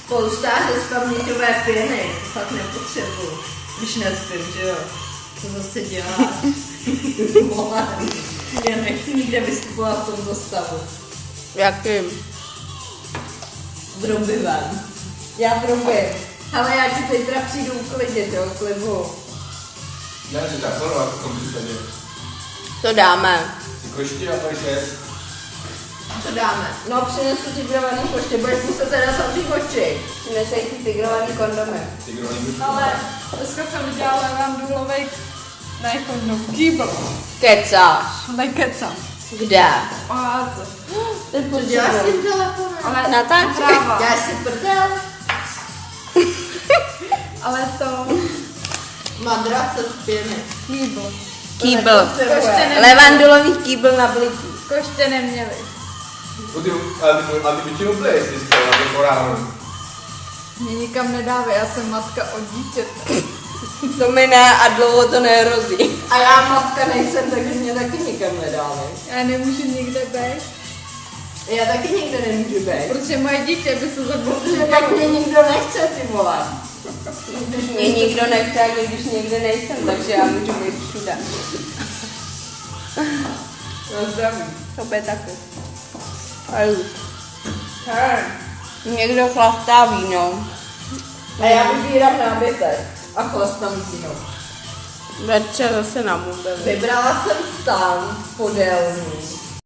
Polštáře z paměťové pěny, to fakt nepotřebuju, když nespím, že jo? Co zase děláš? Já nechci nikde vystupovat v tomto stavu. Jakým? Brobivem. Já brobím. Ale já ti zítra přijdu uklidit, jo, slibuju. Já si tak jako v tom případě. To dáme. Ty košti a pak 6. Co dáme? No, přinesu ti grovaný koště, budeš muset teda zavřít oči. Přinesej ti ty grovaný kondomy. Ty grovaný. Ale dneska jsem udělala levandulovej, ne kondom, kýbl. Kecáš. Nekecam. Kde? Oáze. Co děláš s tím telefonem? Ale Natáčej. nahrává. Děláš si prdel? Ale to Madrace z pěny. kýbl. Kýbl. Koště neměli. Levandulový kýbl na blití. Koště neměli. Ale ty by ti úplně zjistil, jako ráno. Mě nikam nedává, já jsem matka od dítěte. To mi ne a dlouho to nehrozí. A já matka nejsem, takže mě taky nikam nedávají. Já nemůžu nikde být, Já taky nikde nemůžu být. protože moje dítě by se zabilo. Protože pak mě nikdo nechce, ty vole. Mě nikdo nechce, ani když někde nejsem, takže já můžu být všude. Na zdraví. Tobě taky. Hej. Někdo chlastá víno. A já vybírám nábytek a chlastám víno. Večer zase na mobilu. Vybrala jsem stan podélný